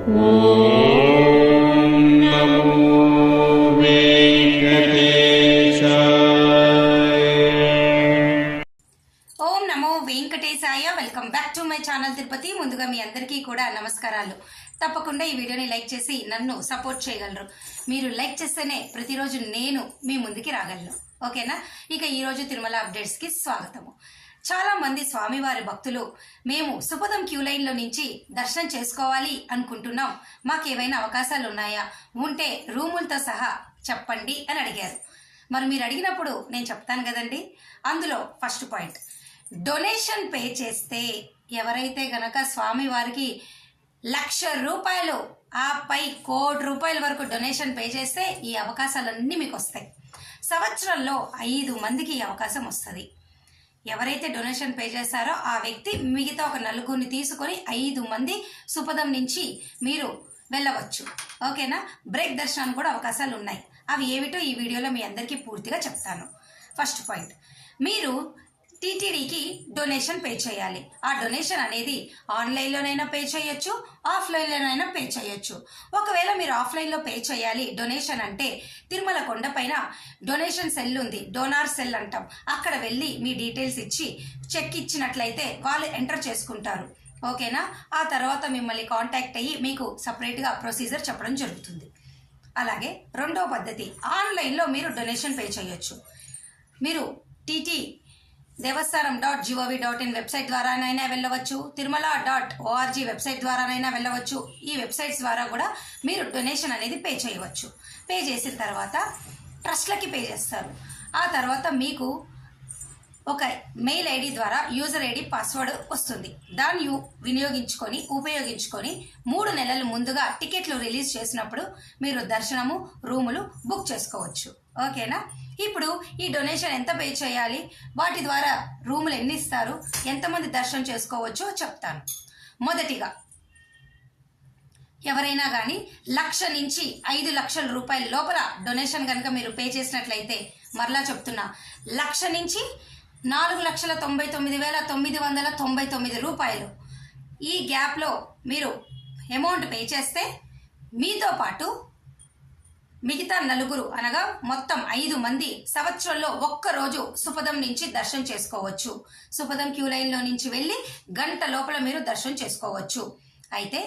Venkatesaya. Welcome back to my channel Tirupati. ముందుగా మీ అందరికీ కూడా నమస్కారాలు. తప్పకుండా ఈ వీడియోని లైక్ చేసి నన్ను సపోర్ట్ చేయగలరు. మీరు లైక్ చేస్తేనే ప్రతిరోజు నేను మీ ముందుకి రాగలను. ఓకేనా? ఇక ఈరోజు తిరుమల అప్డేట్స్కి స్వాగతము. చాలా మంది స్వామివారి భక్తులు మేము సుపదం క్యూ లైన్లో నుంచి దర్శనం చేసుకోవాలి అనుకుంటున్నాం, మాకేమైనా అవకాశాలు ఉన్నాయా, ఉంటే రూములతో సహా చెప్పండి అని అడిగారు. మరి మీరు అడిగినప్పుడు నేను చెప్తాను కదండి. అందులో ఫస్ట్ పాయింట్, డొనేషన్ పే చేస్తే ఎవరైతే గనక స్వామివారికి ₹1,00,000 ఆపై ₹1,00,00,000 వరకు డొనేషన్ పే చేస్తే ఈ అవకాశాలన్నీ మీకు వస్తాయి. సంవత్సరంలో 5 మందికి ఈ అవకాశం వస్తుంది. ఎవరైతే డొనేషన్ పే చేస్తారో ఆ వ్యక్తి మిగతా ఒక 4 తీసుకొని 5 మంది సుపదం నుంచి మీరు వెళ్ళవచ్చు. ఓకేనా? బ్రేక్ దర్శనానికి కూడా అవకాశాలు ఉన్నాయి. అవి ఏమిటో ఈ వీడియోలో మీ అందరికీ పూర్తిగా చెప్తాను. ఫస్ట్ పాయింట్, మీరు టీటీడీకి డొనేషన్ పే చేయాలి. ఆ డొనేషన్ అనేది ఆన్లైన్లోనైనా పే చేయొచ్చు, ఆఫ్లైన్లోనైనా పే చేయొచ్చు. ఒకవేళ మీరు ఆఫ్లైన్లో పే చేయాలి డొనేషన్ అంటే తిరుమల కొండపైన డొనేషన్ సెల్ ఉంది, డోనార్ సెల్ అంటాం. అక్కడ వెళ్ళి మీ డీటెయిల్స్ ఇచ్చి చెక్ ఇచ్చినట్లయితే వాళ్ళు ఎంటర్ చేసుకుంటారు. ఓకేనా? ఆ తర్వాత మిమ్మల్ని కాంటాక్ట్ అయ్యి మీకు సపరేట్గా ప్రొసీజర్ చెప్పడం జరుగుతుంది. అలాగే రెండో పద్ధతి, ఆన్లైన్లో మీరు డొనేషన్ పే చేయొచ్చు. మీరు టీటీ దేవస్థానం.gov.in వెబ్సైట్ ద్వారానైనా వెళ్ళవచ్చు, తిరుమల.org వెబ్సైట్ ద్వారానైనా వెళ్ళవచ్చు. ఈ వెబ్సైట్స్ ద్వారా కూడా మీరు డొనేషన్ అనేది పే చేయవచ్చు. పే చేసిన తర్వాత ట్రస్ట్లకి పే చేస్తారు. ఆ తర్వాత మీకు ఒక మెయిల్ ఐడి ద్వారా యూజర్ ఐడి పాస్వర్డ్ వస్తుంది. దాన్ని ఉపయోగించుకొని 3 నెలల ముందుగా టికెట్లు రిలీజ్ చేసినప్పుడు మీరు దర్శనము, రూములు బుక్ చేసుకోవచ్చు. ఓకేనా? ఇప్పుడు ఈ డొనేషన్ ఎంత పే చేయాలి, వాటి ద్వారా రూములు ఎన్ని ఇస్తారు, ఎంతమంది దర్శనం చేసుకోవచ్చో చెప్తాను. మొదటిగా, ఎవరైనా కానీ 1,00,000 నుంచి 5,00,000 రూపాయల లోపల డొనేషన్ కనుక మీరు పే చేసినట్లయితే, మరలా చెప్తున్నా, 1,00,000 నుంచి 4,99,999 రూపాయలు, ఈ గ్యాప్లో మీరు అమౌంట్ పే చేస్తే మీతో పాటు మిగతా 4 అనగా మొత్తం 5 మంది సంవత్సరంలో ఒక్కరోజు సుపదం నుంచి దర్శనం చేసుకోవచ్చు. సుపదం క్యూ లైన్లో నుంచి వెళ్ళి గంట లోపల మీరు దర్శనం చేసుకోవచ్చు. అయితే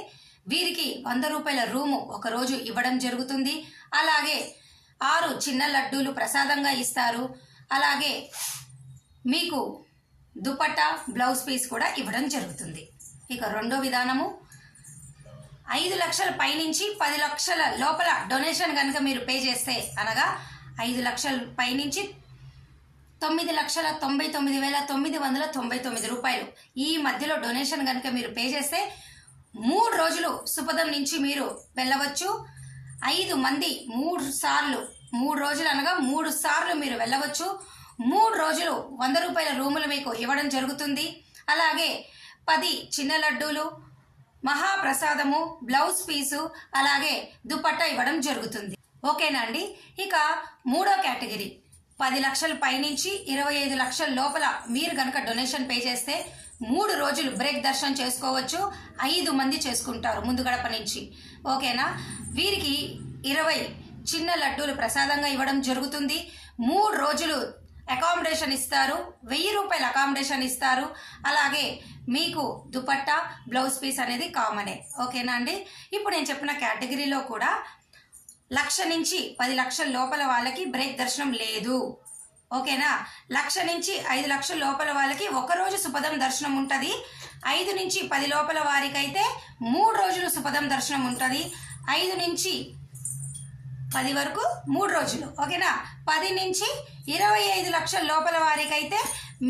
వీరికి ₹100 రూము ఒకరోజు ఇవ్వడం జరుగుతుంది. అలాగే 6 చిన్న లడ్డూలు ప్రసాదంగా ఇస్తారు. అలాగే మీకు దుపట్టా, బ్లౌజ్ పీస్ కూడా ఇవ్వడం జరుగుతుంది. ఇక రెండో విధానము, 5 లక్షల పైనుంచి 10 లక్షల లోపల డొనేషన్ కనుక మీరు పే చేస్తే, అనగా 5 లక్షల పైనుంచి 9,99,999 రూపాయలు, ఈ మధ్యలో డొనేషన్ కనుక మీరు పే చేస్తే 3 రోజులు సుపదం నుంచి మీరు వెళ్ళవచ్చు. 5 మంది 3 సార్లు, 3 రోజులు అనగా 3 సార్లు మీరు వెళ్ళవచ్చు. 3 రోజులు ₹100 రూములు మీకు ఇవ్వడం జరుగుతుంది. అలాగే 10 చిన్న లడ్డూలు, మహాప్రసాదము, బ్లౌజ్ పీసు, అలాగే దుపట్టా ఇవ్వడం జరుగుతుంది. ఓకేనా అండి? ఇక మూడో కేటగిరీ, 10 లక్షల పైనుంచి 25 లక్షల లోపల మీరు కనుక డొనేషన్ పే చేస్తే 3 రోజులు బ్రేక్ దర్శనం చేసుకోవచ్చు. 5 మంది చేసుకుంటారు ముందు గడప నుంచి. ఓకేనా? వీరికి 20 చిన్న లడ్డూలు ప్రసాదంగా ఇవ్వడం జరుగుతుంది. 3 రోజులు అకామిడేషన్ ఇస్తారు, ₹1,000 అకామిడేషన్ ఇస్తారు. అలాగే మీకు దుపట్టా, బ్లౌజ్ పీస్ అనేది కామనే. ఓకేనా అండి? ఇప్పుడు నేను చెప్పిన కేటగిరీలో కూడా 1,00,000 నుంచి 10 లక్షల లోపల వాళ్ళకి బ్రేక్ దర్శనం లేదు. ఓకేనా? 1,00,000 నుంచి 5 లక్షల లోపల వాళ్ళకి ఒకరోజు సుపదం దర్శనం ఉంటుంది. 5 నుంచి 10 లోపల వారికి అయితే 3 రోజులు సుపదం దర్శనం ఉంటుంది. 5 నుంచి 10 వరకు 3 రోజులు. ఓకేనా? 10 నుంచి 25 లక్షల లోపల వారికి అయితే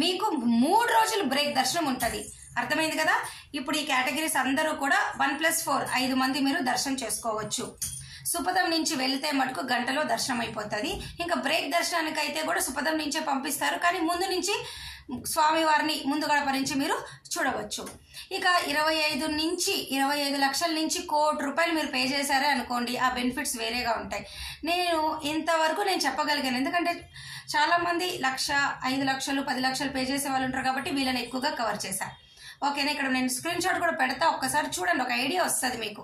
మీకు 3 రోజులు బ్రేక్ దర్శనం ఉంటుంది. అర్థమైంది కదా? ఇప్పుడు ఈ కేటగిరీస్ అందరూ కూడా 1+4 5 మంది మీరు దర్శనం చేసుకోవచ్చు. సుపదం నుంచి వెళ్తే మటుకు గంటలో దర్శనం అయిపోతుంది. ఇంకా బ్రేక్ దర్శనానికి అయితే కూడా సుపదం నుంచే పంపిస్తారు, కానీ ముందు నుంచి స్వామివారిని ముందు గడప నుంచి మీరు చూడవచ్చు. ఇక 25 లక్షల నుంచి ₹1,00,00,000 మీరు పే చేశారే అనుకోండి, ఆ బెనిఫిట్స్ వేరేగా ఉంటాయి. నేను ఇంతవరకు చెప్పగలిగాను, ఎందుకంటే చాలామంది 1,00,000, 5 లక్షలు, 10 లక్షలు పే చేసే వాళ్ళు ఉంటారు కాబట్టి వీళ్ళని ఎక్కువగా కవర్ చేశాను. ఓకేనా? ఇక్కడ నేను స్క్రీన్ షాట్ కూడా పెడతా, ఒక్కసారి చూడండి, ఒక ఐడియా వస్తుంది మీకు.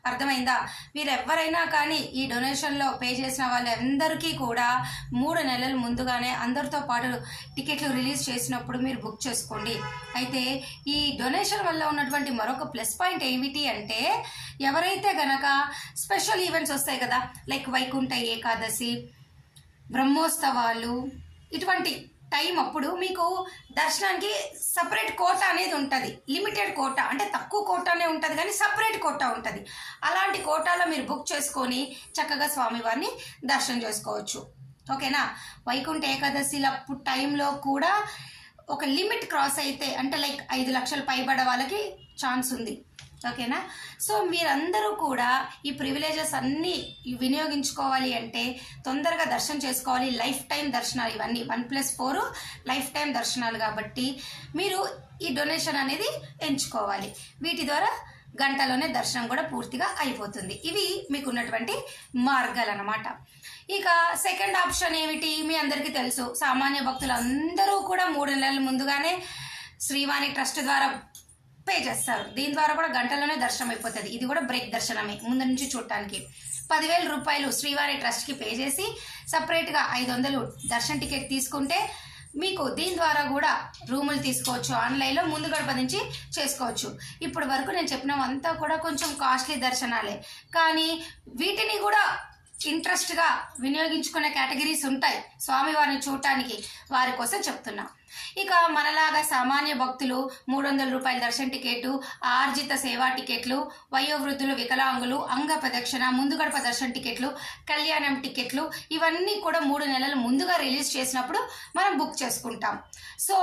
అర్థమైందా? మీరు ఎవరైనా కానీ ఈ డొనేషన్లో పే చేసిన వాళ్ళందరికీ కూడా 3 నెలల ముందుగానే అందరితో పాటు టికెట్లు రిలీజ్ చేసినప్పుడు మీరు బుక్ చేసుకోండి. అయితే ఈ డొనేషన్ వల్ల ఉన్నటువంటి మరొక ప్లస్ పాయింట్ ఏమిటి అంటే, ఎవరైతే గనక స్పెషల్ ఈవెంట్స్ వస్తాయి కదా, లైక్ వైకుంఠ ఏకాదశి, బ్రహ్మోత్సవాలు, ఇటువంటి టైం అప్పుడు మీకు దర్శనానికి సపరేట్ కోటా అనేది ఉంటుంది. లిమిటెడ్ కోటా అంటే తక్కువ కోటానే ఉంటుంది, కానీ సపరేట్ కోటా ఉంటుంది. అలాంటి కోటాలో మీరు బుక్ చేసుకొని చక్కగా స్వామివారిని దర్శనం చేసుకోవచ్చు. ఓకేనా? వైకుంఠ ఏకాదశిల టైంలో కూడా ఒక లిమిట్ క్రాస్ అయితే, అంటే లైక్ 5 లక్షలు పైబడ్డ వాళ్ళకి ఛాన్స్ ఉంది. ఓకేనా? సో మీరందరూ కూడా ఈ ప్రివిలేజెస్ అన్నీ వినియోగించుకోవాలి అంటే తొందరగా దర్శనం చేసుకోవాలి. లైఫ్ టైం దర్శనాలు ఇవన్నీ 1+4 లైఫ్ టైం దర్శనాలు కాబట్టి మీరు ఈ డొనేషన్ అనేది ఎంచుకోవాలి. వీటి ద్వారా గంటలోనే దర్శనం కూడా పూర్తిగా అయిపోతుంది. ఇవి మీకు ఉన్నటువంటి మార్గాలు అన్నమాట. ఇక సెకండ్ ఆప్షన్ ఏమిటి? మీ అందరికీ తెలుసు, సామాన్య భక్తులు అందరూ కూడా 3 నెలల ముందుగానే శ్రీవాణి ట్రస్ట్ ద్వారా పే చేస్తారు. దీని ద్వారా కూడా గంటలోనే దర్శనం అయిపోతుంది. ఇది కూడా బ్రేక్ దర్శనమే, ముందు నుంచి చూడటానికి. 10,000 రూపాయలు శ్రీవారి ట్రస్ట్కి పే చేసి సపరేట్గా 500 దర్శన టికెట్ తీసుకుంటే మీకు దీని ద్వారా కూడా రూములు తీసుకోవచ్చు. ఆన్లైన్లో ముందు గడప నుంచి చేసుకోవచ్చు. ఇప్పుడు వరకు నేను చెప్పినవంతా కూడా కొంచెం కాస్ట్లీ దర్శనాలే, కానీ వీటిని కూడా ఇంట్రెస్ట్గా వినియోగించుకునే కేటగిరీస్ ఉంటాయి స్వామివారిని చూడటానికి. వారి కోసం చెప్తున్నా. ఇక మనలాగా సామాన్య భక్తులు 300 రూపాయల దర్శన టికెట్, ఆర్జిత సేవా టికెట్లు, వయోవృద్ధులు, వికలాంగులు, అంగ ప్రదక్షిణ, ముందు గడప దర్శన టికెట్లు, కళ్యాణం టికెట్లు, ఇవన్నీ కూడా 3 నెలలు ముందుగా రిలీజ్ చేసినప్పుడు మనం బుక్ చేసుకుంటాం. సో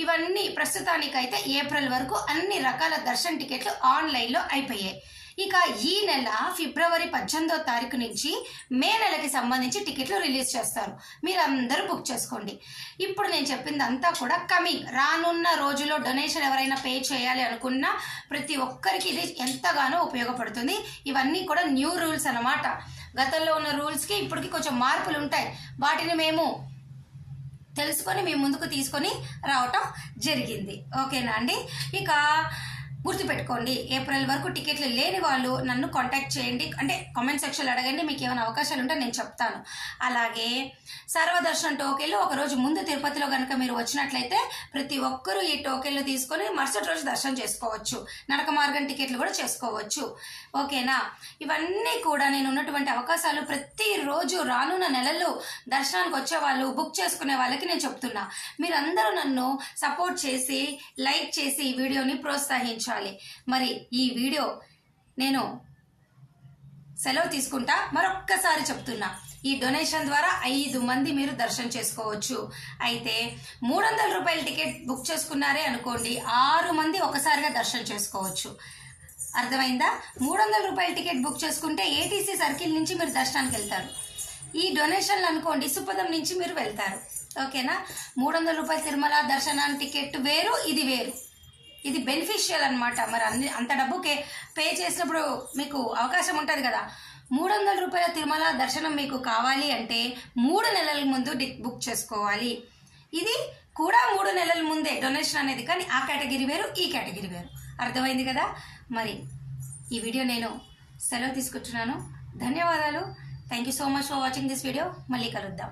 ఇవన్నీ ప్రస్తుతానికైతే ఏప్రిల్ వరకు అన్ని రకాల దర్శన టికెట్లు ఆన్లైన్లో అయిపోయాయి. ఇక ఈ నెల ఫిబ్రవరి 18వ తారీఖు నుంచి మే నెలకి సంబంధించి టికెట్లు రిలీజ్ చేస్తారు. మీరందరూ బుక్ చేసుకోండి. ఇప్పుడు నేను చెప్పింది అంతా కూడా కమింగ్ రానున్న రోజుల్లో డొనేషన్ ఎవరైనా పే చేయాలి అనుకున్నా ప్రతి ఒక్కరికి ఇది ఎంతగానో ఉపయోగపడుతుంది. ఇవన్నీ కూడా న్యూ రూల్స్ అన్నమాట. గతంలో ఉన్న రూల్స్కి ఇప్పటికి కొంచెం మార్పులు ఉంటాయి. వాటిని మేము తెలుసుకొని మీ ముందుకు తీసుకొని రావటం జరిగింది. ఓకేనా అండి? ఇక గుర్తుపెట్టుకోండి, ఏప్రిల్ వరకు టికెట్లు లేని వాళ్ళు నన్ను కాంటాక్ట్ చేయండి. అంటే కామెంట్ సెక్షన్లో అడగండి, మీకు ఏమైనా అవకాశాలు ఉంటే నేను చెప్తాను. అలాగే సర్వదర్శనం టోకెన్లు ఒకరోజు ముందు తిరుపతిలో కనుక మీరు వచ్చినట్లయితే ప్రతి ఒక్కరూ ఈ టోకెన్లు తీసుకొని మరుసటి రోజు దర్శనం చేసుకోవచ్చు. నడక మార్గం టికెట్లు కూడా చేసుకోవచ్చు. ఓకేనా? ఇవన్నీ కూడా నేను ఉన్నటువంటి అవకాశాలు ప్రతిరోజు రానున్న నెలల్లో దర్శనానికి వచ్చే వాళ్ళు బుక్ చేసుకునే వాళ్ళకి నేను చెప్తున్నా. మీరందరూ నన్ను సపోర్ట్ చేసి లైక్ చేసి ఈ వీడియోని ప్రోత్సహించాలి. మరి ఈ వీడియో నేను సెలవు తీసుకుంటా. మరొక్కసారి చెప్తున్నా, ఈ డొనేషన్ ద్వారా 5 మంది మీరు దర్శనం చేసుకోవచ్చు. అయితే 300 రూపాయల టికెట్ బుక్ చేసుకున్నారే అనుకోండి, 6 మంది ఒకసారిగా దర్శనం చేసుకోవచ్చు. అర్థమైందా? 300 రూపాయల టికెట్ బుక్ చేసుకుంటే ఏటీసీ సర్కిల్ నుంచి మీరు దర్శనానికి వెళ్తారు. ఈ డొనేషన్లు అనుకోండి సుపదం నుంచి మీరు వెళ్తారు. ఓకేనా? 300 రూపాయల తిరుమల దర్శనానికి టికెట్ వేరు, ఇది వేరు. ఇది బెనిఫిషియల్ అనమాట. మరి అంత డబ్బు పే చేసినప్పుడు మీకు అవకాశం ఉంటుంది కదా. 300 రూపాయల తిరుమల దర్శనం మీకు కావాలి అంటే 3 నెలల ముందు బుక్ చేసుకోవాలి. ఇది కూడా 3 నెలల ముందే డొనేషన్ అనేది, కానీ ఆ కేటగిరీ వేరు, ఈ కేటగిరీ వేరు. అర్థమైంది కదా? మరి ఈ వీడియో నేను సెలవు తీసుకుంటున్నాను. ధన్యవాదాలు. Thank you so much for watching this video. మళ్ళీ కలుద్దాం.